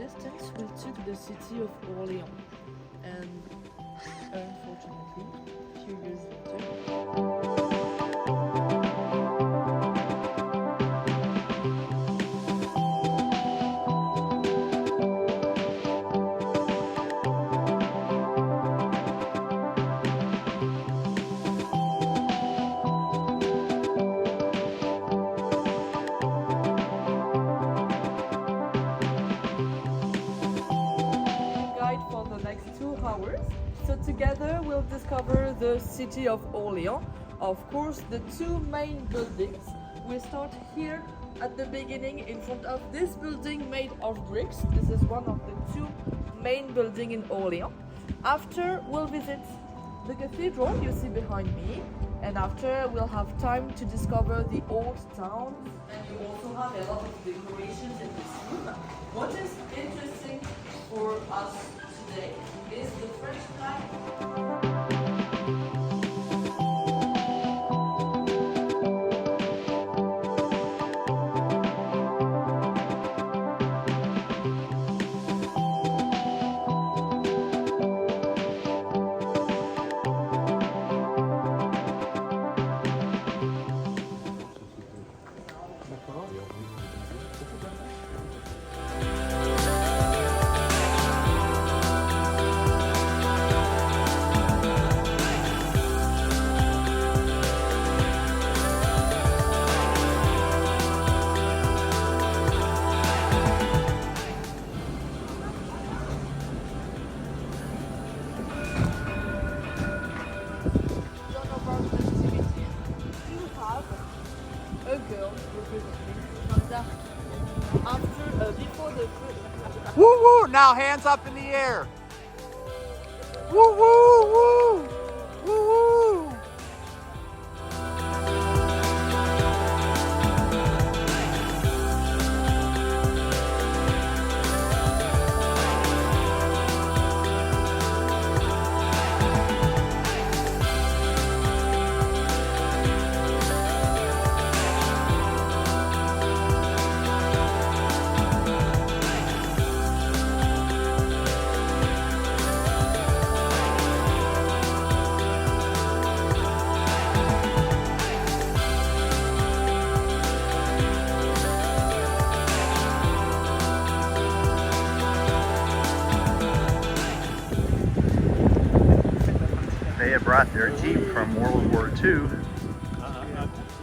distance we took the city of Orléans, and unfortunately, a few years later, for the next 2 hours. So together we'll discover the city of Orléans. Of course, the 2 main buildings. We start here at the beginning in front of this building made of bricks. This is one of the 2 main buildings in Orléans. After we'll visit the cathedral you see behind me, and after we'll have time to discover the old town. And you also have a lot of decorations in this room. What is interesting for us today is the French flag. Woo woo! Now hands up in the air. Woo woo woo! Woo woo! They had brought their Jeep from World War II. We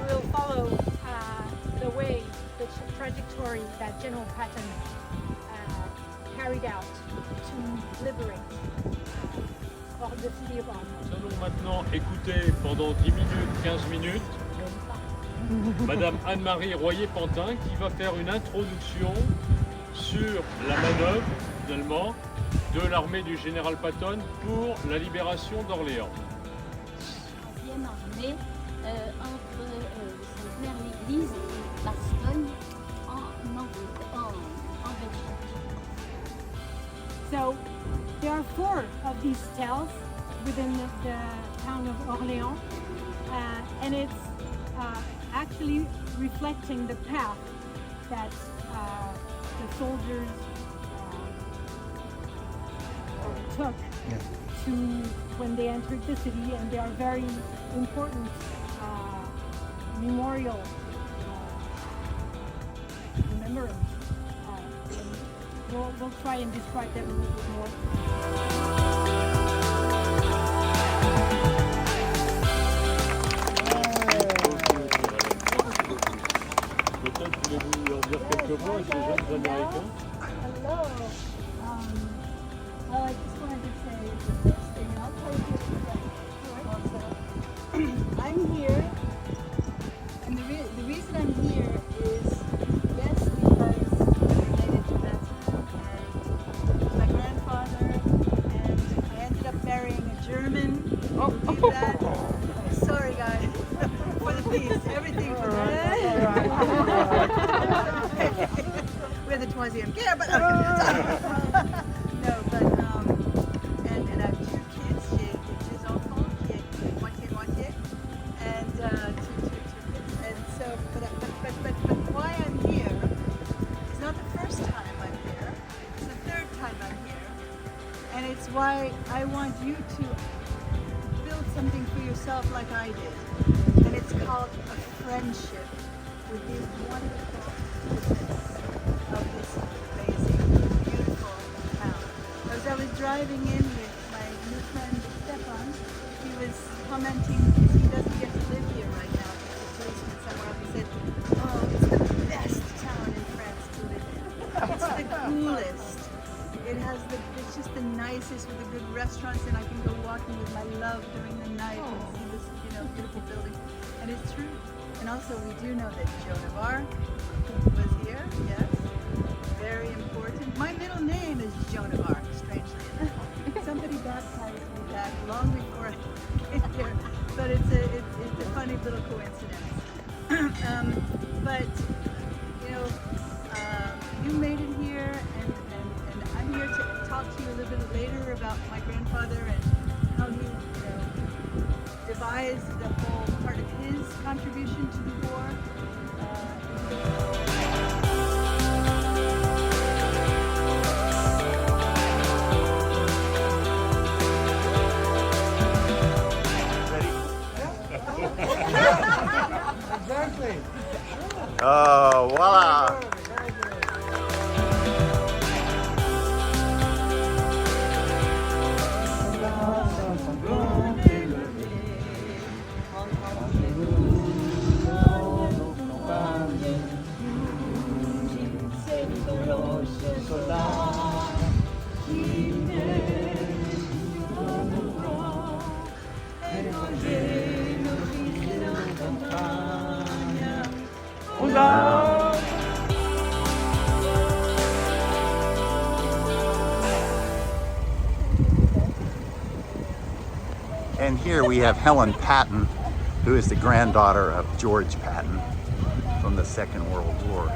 will follow the way, the trajectory that General Patton carried out to liberate the city of Orle. Nous allons maintenant écouter pendant 10 minutes, 15 minutes, Madame Anne-Marie Royer-Pantin qui va faire une introduction sur la manœuvre, finalement, de l'armée du général Patton pour la libération d'Orléans. Troisième armée entre Sainte-Mère-l'Église et Bastogne en Belgique. So there are 4 of these tales within the town of Orléans, and it's actually reflecting the path that the soldiers took to when they entered the city, and they are very important memorial remembrance. We'll try and describe them a little bit more. Peut-être voulez-vous leur dire quelques mots à ces jeunes Américains? Hello. Well, I just wanted to say the first thing, and I'll tell you also. I'm here, and the reason I'm here is, yes, because I'm related to Patton, and my grandfather, and I ended up marrying a German. Oh, that. Sorry, guys. For the peace, everything for that. We're the troisième guerre, but no, but and I have 2 kids. J'ai 2 enfants qui est moitié, and 2 kids. And so, but why I'm here is not the first time I'm here. It's the 3rd time I'm here, and it's why I want you to build something for yourself like I did, and it's called a friendship with the wonderful of this amazing, beautiful town. As I was driving in with my new friend Stefan, he was commenting because he doesn't get to live here right now. He's a policeman somewhere else. He said, "Oh, it's the best town in France to live in. It's the coolest. It's just the nicest with the good restaurants, and I can go walking with my love during the night and see this, beautiful building." And it's true. And also, we do know that Joan of Arc was here. Yes, very important. My middle name is Joan of Arc. Strangely enough, somebody baptized me back long before I came here. But it's a funny little coincidence. But you made it here, and I'm here to talk to you a little bit later about my grandfather and how he devised the whole part of his contribution to the war. Exactly. Oh, voila. And here we have Helen Patton, who is the granddaughter of George Patton from the Second World War.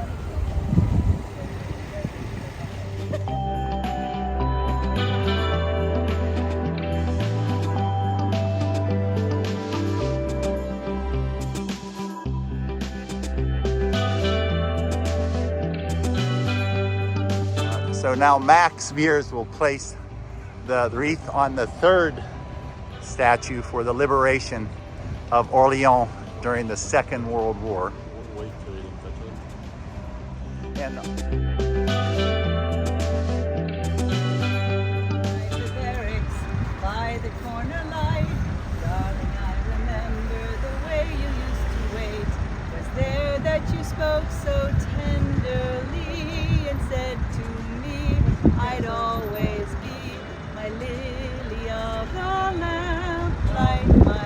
So now Max Mears will place the wreath on the 3rd statue for the liberation of Orléans during the Second World War. And The barracks by the corner light, darling, I remember the way you used to wait. Was there that you spoke so tenderly and said to me, I'd always be my lily of the lamp, like my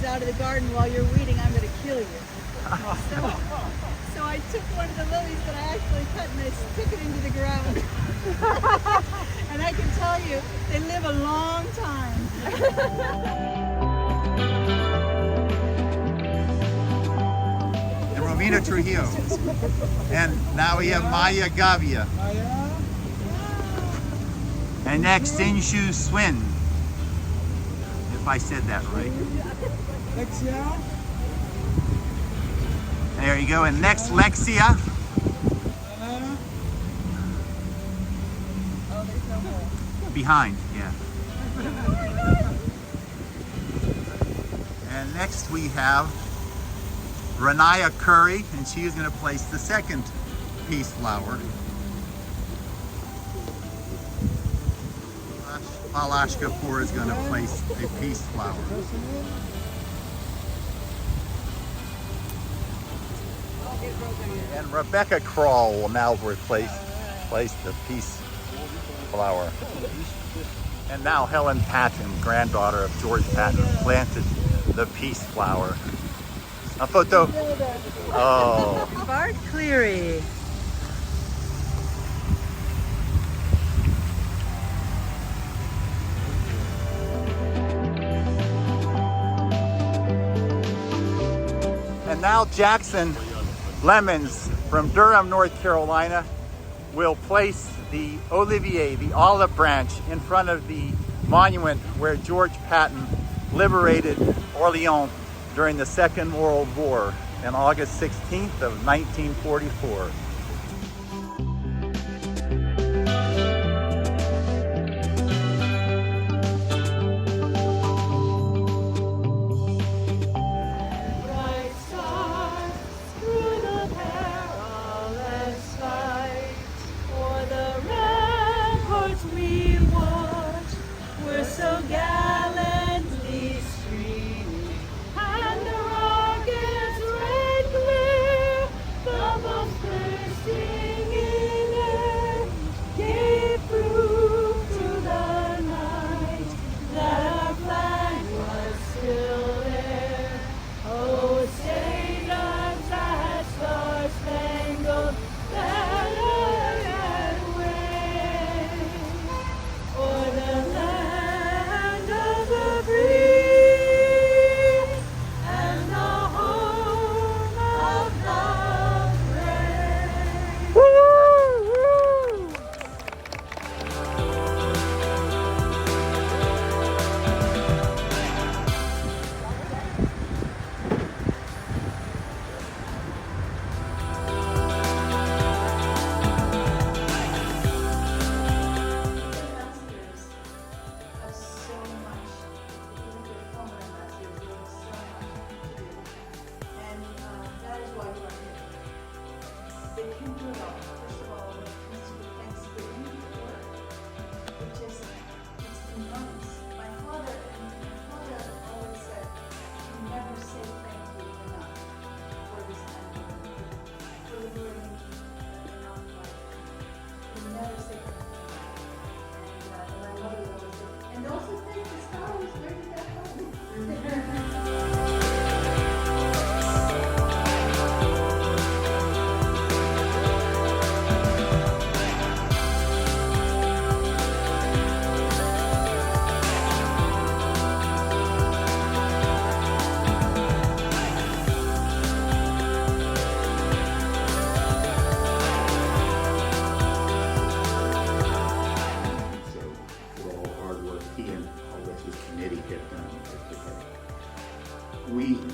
out of the garden while you're weeding, I'm going to kill you. So I took one of the lilies that I actually cut and I stuck it into the ground. And I can tell you, they live a long time. And Romina Trujillo. And now we have Maya Gavia. And next, Inshu Swin. If I said that right. There you go. And next, Lexia. Behind, yeah. And next we have Renaya Curry, and she is going to place the 2nd peace flower. Alash Kapoor is going to place a peace flower. And Rebecca Kroll will now place the peace flower. And now Helen Patton, granddaughter of George Patton, planted the peace flower. A photo. Oh. Bart Cleary. And now Jackson Lemons from Durham, North Carolina, will place the Olivier, the olive branch, in front of the monument where George Patton liberated Orléans during the Second World War on August 16th of 1944.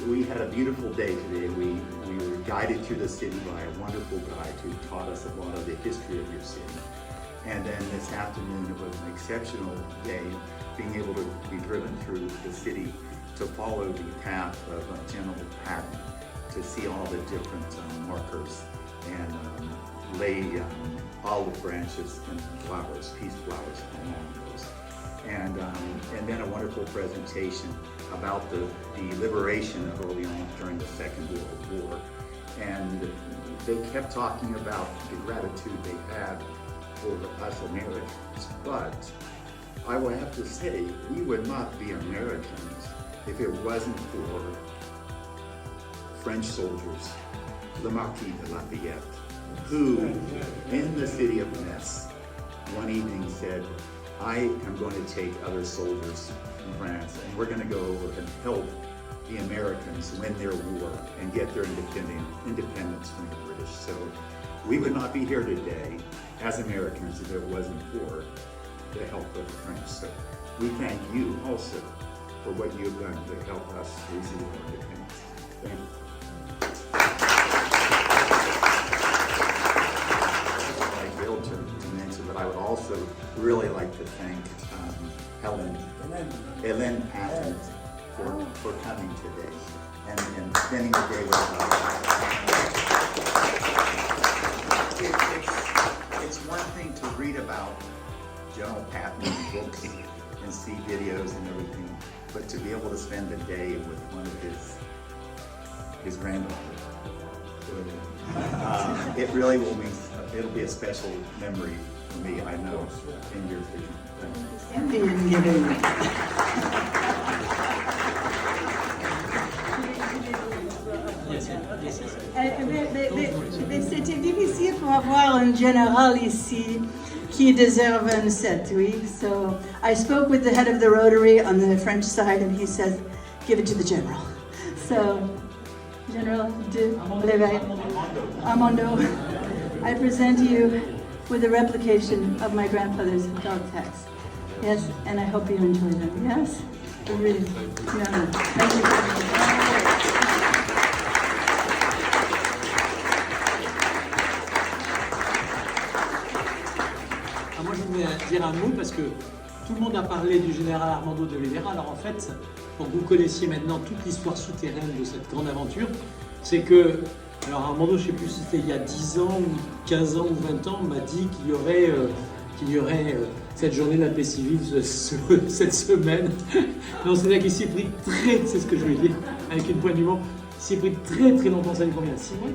We had a beautiful day today. We were guided through the city by a wonderful guide who taught us a lot of the history of your city. And then this afternoon it was an exceptional day, being able to be driven through the city to follow the path of General Patton, to see all the different markers and lay olive branches and flowers, peace flowers along those. And then a wonderful presentation about the liberation of Orléans during the Second World War. And they kept talking about the gratitude they had for us Americans. But I will have to say, we would not be Americans if it wasn't for French soldiers, the Marquis de Lafayette, who in the city of Metz one evening said, I am going to take other soldiers from France and we're going to go over and help the Americans win their war and get their independence from the British. So we would not be here today as Americans if it wasn't for the help of the French. So we thank you also for what you have done to help us receive our independence. Thank you. But I would also really like to thank Helen Patton for coming today and spending the day with us. General Patton books and see videos and everything, but to be able to spend a day with one of his granddaughter, it really will mean, it'll be a special memory for me, I know, in your vision. Mais c'était difficile pour avoir un général ici qui déserve un set, oui. So I spoke with the head of the Rotary on the French side, and he says, "Give it to the general." So, General de Oliviera, Armando, I present you with a replication of my grandfather's dog tags. Yes, and I hope you enjoy them. Yes, really. Yeah. Thank you. Moi, je voulais dire un mot parce que tout le monde a parlé du général Armando De Oliviera. Alors en fait, pour que vous connaissiez maintenant toute l'histoire souterraine de cette grande aventure, c'est que, alors Armando, je ne sais plus si c'était il y a 10 ans, ou 15 ans ou 20 ans, m'a dit qu'il y aurait cette journée de la paix civile cette semaine. Non, c'est-à-dire qu'il s'y est pris c'est ce que je voulais dire, avec une pointe d'humour, il s'y est pris très très longtemps, ça fait combien, 6 mois?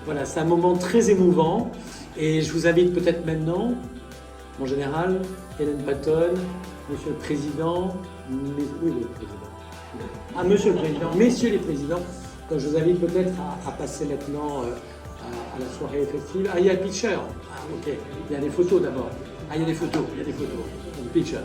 Voilà, c'est un moment très émouvant et je vous invite peut-être maintenant, mon général, Helen Patton, Monsieur le Président, oui, le Président. Ah, Monsieur le Président, Messieurs les Présidents. Donc je vous invite peut-être à passer maintenant à la soirée festive. Ah, il y a le picture. Ah, ok. Il y a des photos d'abord. Ah, il y a des photos. Une picture.